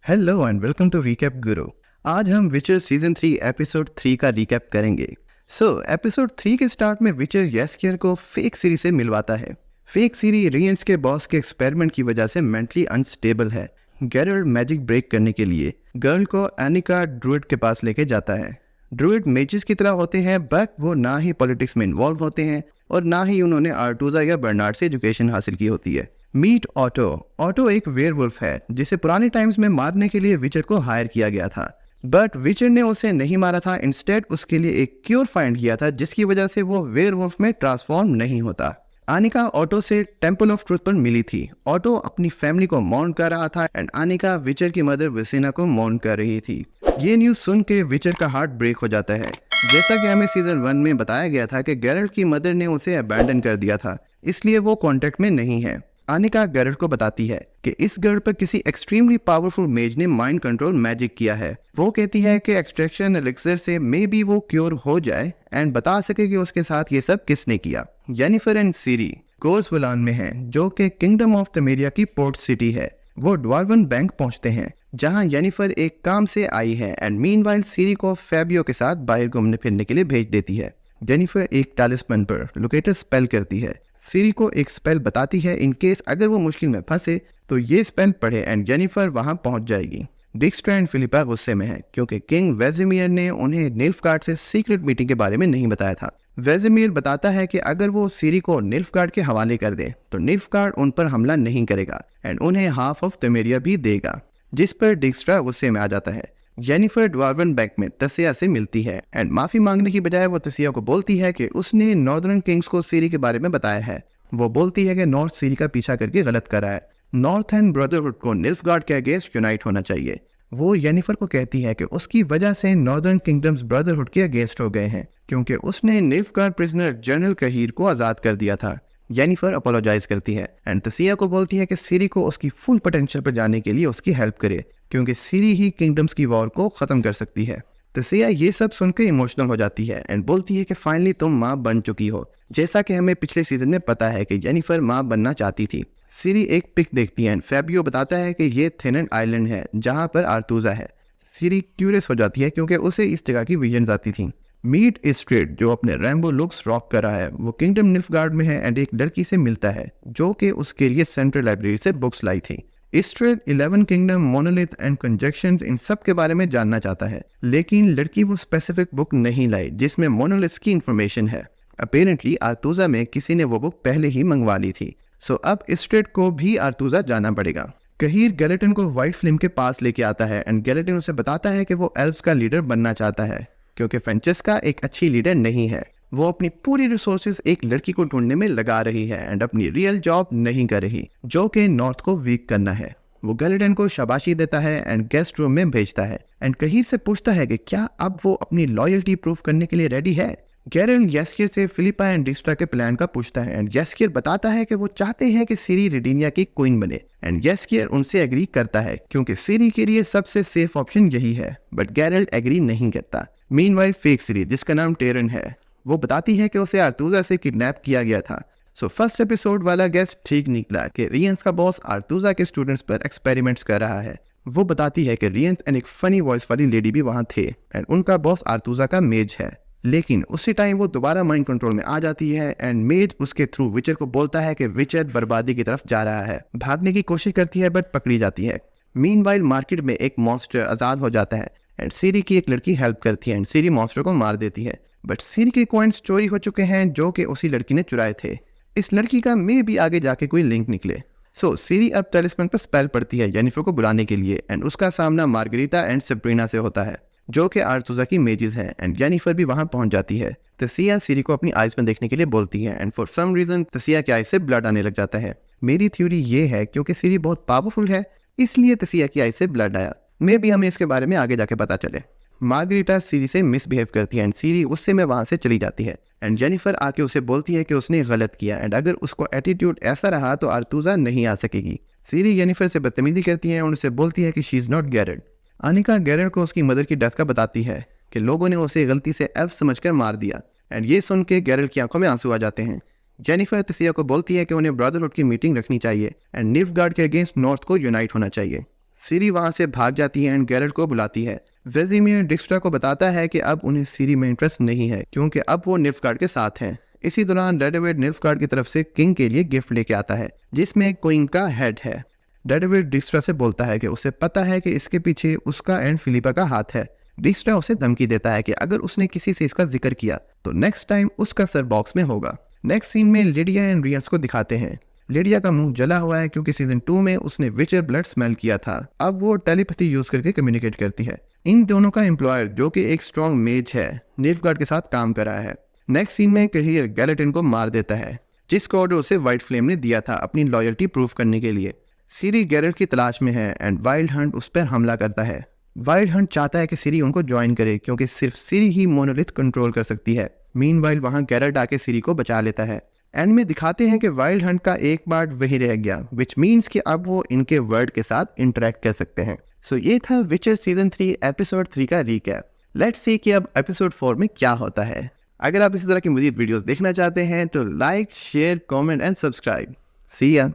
Hello and welcome to recap Guru. आज हम विचर सीजन 3 एपिसोड 3 का रिकैप करेंगे। एपिसोड 3 के स्टार्ट में विचर येस्कियर को फेक सीरी से मिलवाता है। फेक सीरी रियंस के बॉस के एक्सपेरिमेंट की वजह से मेंटली अनस्टेबल है। गेरल्ट मैजिक ब्रेक करने के लिए गर्ल को एनिका ड्रुइड के पास लेके जाता है। ड्रुइड मेजेस की तरह होते हैं, बट वो ना ही पॉलिटिक्स में इन्वॉल्व होते हैं और ना ही उन्होंने आर्टूजा या बर्नार्ड से एजुकेशन हासिल की होती है। Meet Otto. ऑटो एक वेयरवुल्फ है जिसे पुराने टाइम्स में मारने के लिए विचर को हायर किया गया था, बट विचर ने उसे नहीं मारा था। इंस्टेड उसके लिए एक क्योर फाइंड किया था जिसकी वजह से वो वेयरवुल्फ में ट्रांसफॉर्म नहीं होता। आनिका ऑटो से टेंपल ऑफ ट्रुथ पर मिली थी। ऑटो अपनी फैमिली को मॉर्न कर रहा था एंड आनिका विचर की मदर विसिना को मॉर्न कर रही थी। ये न्यूज सुन के विचर का हार्ट ब्रेक हो जाता है। जैसा कि हमें सीजन 1 में बताया गया था कि गेरल्ट की मदर ने उसे अबैंडन कर दिया था, इसलिए वो कांटेक्ट में नहीं है। आनिका गेरल्ट को बताती है कि इस गर्ल पर किसी एक्सट्रीमली पावरफुल मेज ने माइंड कंट्रोल मैजिक किया है। वो कहती है कि एक्सट्रैक्शन एलिक्सर से मे बी वो क्योर हो जाए एंड बता सके कि उसके साथ ये सब किसने किया। जेनिफर एंड सीरी कोर्सवलान में हैं, जो कि किंगडम ऑफ तमेरिया की पोर्ट सिटी है। वो ड्वार्वन बैंक पहुंचते हैं जहां जेनिफर एक काम से आई है एंड मीनवाइल सीरी को फैबियो के साथ बाहर घूमने फिरने के लिए भेज देती है। जेनिफर एक टैलिस्मैन पर लोकेटर स्पेल करती है। सीरी को एक स्पेल बताती है इन केस अगर वो मुश्किल में फंसे तो ये स्पेल पढ़े एंड जेनिफर वहां पहुंच जाएगी। डिक्स्ट्रा एंड फिलिपा गुस्से में है क्योंकि किंग वेजिमियर ने उन्हें निल्फगार्ड से सीक्रेट मीटिंग के बारे में नहीं बताया था। वेजिमियर बताता है कि अगर वो सीरी को निल्फगार्ड के हवाले कर दे तो निल्फगार्ड उन पर हमला नहीं करेगा एंड उन्हें हाफ ऑफ तमेरिया भी देगा, जिस पर डिक्स्ट्रा गुस्से में आ जाता है। जेनिफर ड्वार्वन बैंक में तसिया से मिलती है एंड माफी मांगने की बजाय वो तसिया को बोलती है कि उसने नॉर्दर्न किंग्स को सीरी के बारे में बताया है। वो बोलती है कि नॉर्थ सीरी का पीछा करके गलत करा है। नॉर्थ एंड ब्रदरहुड को निल्फगार्ड के अगेंस्ट यूनाइट होना चाहिए। वो जेनिफर को कहती है कि उसकी वजह से नॉर्दर्न किंगडम्स ब्रदरहुड के अगेंस्ट हो गए हैं क्योंकि उसने निल्फगार्ड प्रिजनर जनरल कहीर को आजाद कर दिया था। जेनिफर अपोलोजाइज करती है एंड तसिया को बोलती है कि सीरी को उसकी फुल पोटेंशियल पर जाने के लिए उसकी हेल्प करे क्योंकि सीरी ही किंगडम्स की वॉर को खत्म कर सकती है। तसिया ये सब सुनकर इमोशनल हो जाती है एंड बोलती है कि फाइनली तुम माँ बन चुकी हो, जैसा कि हमें पिछले सीजन में पता है कि जेनिफर माँ बनना चाहती थी। सीरी एक पिक देखती है एंड फैबियो बताता है कि ये थेनेंट आइलैंड है जहाँ पर आर्तूजा है। सीरी क्यूरियस हो जाती है क्योंकि उसे इस जगह की विजन आती थी। मीट स्ट्रेट जो अपने रैम्बो लुक्स रॉक कर रहा है, वो किंगडम निल्फगार्ड में है एंड एक लड़की से मिलता है जो कि उसके लिए सेंट्रल लाइब्रेरी से बुक्स लाई थी। Straight 11 kingdom, monolith and conjunctions इन सब के बारे में जानना चाहता है, लेकिन लड़की वो स्पेसिफिक बुक नहीं लाई जिसमें मोनोलिथ्स की इंफॉर्मेशन है। अपेरेंटली आर्तूजा में किसी ने वो बुक पहले ही मंगवा ली थी, सो अब स्ट्रेट को भी आर्तूजा जाना पड़ेगा। कहीर गैलेटन को व्हाइट फ्लेम के पास लेके आता है एंड गैलेटन उसे बताता है कि वो एल्व्स का लीडर बनना चाहता है क्योंकि फ्रेंचेस्का एक अच्छी लीडर नहीं है। वो अपनी पूरी रिसोर्सेज एक लड़की को ढूंढने में लगा रही है एंड अपनी रियल जॉब नहीं कर रही, जो कि नॉर्थ को वीक करना है। वो गैलेटन को शाबाशी देता है एंड गेस्ट रूम में भेजता है एंड कहीर से पूछता है कि क्या अब वो अपनी लॉयल्टी प्रूफ करने के लिए रेडी है। गेरल्ट येस्कियर से फिलिपा एंड डिक्स्ट्रा के प्लान का पूछता है एंड येस्कियर बताता है कि वो चाहते हैं कि सीरी रिडीनिया की क्वीन बने एंड येस्कियर उनसे एग्री करता है क्योंकि सीरी के लिए सबसे सेफ ऑप्शन यही है, बट गेरल्ट एग्री नहीं करता। मीनवाइल फेक सीरी जिसका नाम टेरन है, वो बताती है कि उसे आर्तूजा से किडनैप किया गया था। फर्स्ट एपिसोड वाला गेस्ट ठीक निकला कि रियंस का बॉस आर्तूजा के स्टूडेंट्स पर एक्सपेरिमेंट्स कर रहा है। वो बताती है कि रियंस एंड एक फनी वॉइस वाली लेडी भी वहां थे एंड उनका बॉस आर्तूजा का मेज है, लेकिन उसी टाइम वो दोबारा माइंड कंट्रोल में आ जाती है एंड मेज उसके थ्रू विचर को बोलता है कि विचर बर्बादी की तरफ जा रहा है। भागने की कोशिश करती है बट पकड़ी जाती है। मीनवाइल मार्केट में एक मॉन्स्टर आजाद हो जाता है एंड सीरी की एक लड़की हेल्प करती है एंड सीरी मॉन्स्टर को मार देती है, बट सीरी के कॉइन्स चोरी हो चुके हैं जो कि उसी लड़की ने चुराए थे। इस लड़की का मे भी आगे जाके कोई लिंक निकले। सीरी अब टैलिस्मैन पर स्पेल पड़ती है जेनिफर को बुलाने के लिए एंड उसका सामना मार्गरीटा एंड सब्रीना से होता है जो कि आर्तूजा की मेजेस हैं एंड जेनिफर भी वहां पहुंच जाती है। तसिया सीरी को अपनी आइज में देखने के लिए बोलती है एंड फॉर सम रीजन तसिया की आइज से ब्लड आने लग जाता है। मेरी थ्योरी ये है क्योंकि सीरी बहुत पावरफुल है इसलिए तसिया की आइज से ब्लड आया। मे भी हमें इसके बारे में आगे जाके पता चले। मार्गरीटा सीरी से मिसबिहेव करती है एंड सीरी उससे में वहां से चली जाती है एंड जेनिफर आके उसे बोलती है कि उसने गलत किया एंड अगर उसको एटीट्यूड ऐसा रहा तो आर्तूजा नहीं आ सकेगी। सीरी जेनिफर से बदतमीजी करती है और उसे बोलती है कि she is not Geralt. Anika Geralt को उसकी मदर की डेथ का बताती है कि लोगों ने उसे गलती से एल्फ समझकर मार दिया एंड ये सुन के गेरल्ट की आंखों में आंसू आ जाते हैं। जेनिफर तसिया को बोलती है कि उन्हें ब्रदरहुड की मीटिंग रखनी चाहिए एंड निल्फगार्ड के अगेंस्ट नॉर्थ को यूनाइट होना चाहिए। सीरी वहां से भाग जाती है एंड गैरेट को बुलाती है। वेजिमियर डिक्स्ट्रा को बताता है कि अब उन्हें सीरी में इंटरेस्ट नहीं है क्योंकि अब वो निल्फगार्ड के साथ हैं। इसी दौरान डेडेविड निल्फगार्ड की तरफ से किंग के लिए गिफ्ट लेके आता है जिसमें क्वीन का हेड है। डेडेविड डिक्स्ट्रा से बोलता है कि उसे पता है कि इसके पीछे उसका एंड फिलिपा का हाथ है। डिक्स्ट्रा उसे धमकी देता है कि अगर उसने किसी से इसका जिक्र किया तो नेक्स्ट टाइम उसका सर बॉक्स में होगा। नेक्स्ट सीन में लिडिया एंड रियंस को दिखाते हैं। लिडिया का मुंह जला हुआ है क्योंकि सीजन 2 में उसने विचर ब्लड स्मेल किया था। अब वो टेलीपैथी यूज करके कम्युनिकेट करती है। इन दोनों का एम्प्लॉयर जो कि एक स्ट्रॉन्ग मेज है निल्फगार्ड के साथ काम कर रहा है। नेक्स्ट सीन में कहियर गैलेटिन को मार देता है जिसका ऑर्डर उसे व्हाइट फ्लेम ने दिया था अपनी लॉयल्टी प्रूव करने के लिए। सीरी गैरेट की तलाश में है एंड वाइल्ड हंट उस पर हमला करता है। वाइल्ड हंट चाहता है कि सीरी उनको ज्वाइन करे क्योंकि सिर्फ सीरी ही मोनोलिथ कंट्रोल कर सकती है। मीनवाइल वहां गैरेट आके सीरी को बचा लेता है। एंड में दिखाते हैं कि वाइल्ड हंट का एक पार्ट वही रह गया विच मीन्स कि अब वो इनके वर्ड के साथ इंटरेक्ट कर सकते हैं। सो ये था विचर सीजन 3 एपिसोड 3 का रीकैप। लेट्स सी कि अब एपिसोड 4 में क्या होता है। अगर आप इसी तरह की मज़ीद वीडियोस देखना चाहते हैं तो like share comment and subscribe. See या।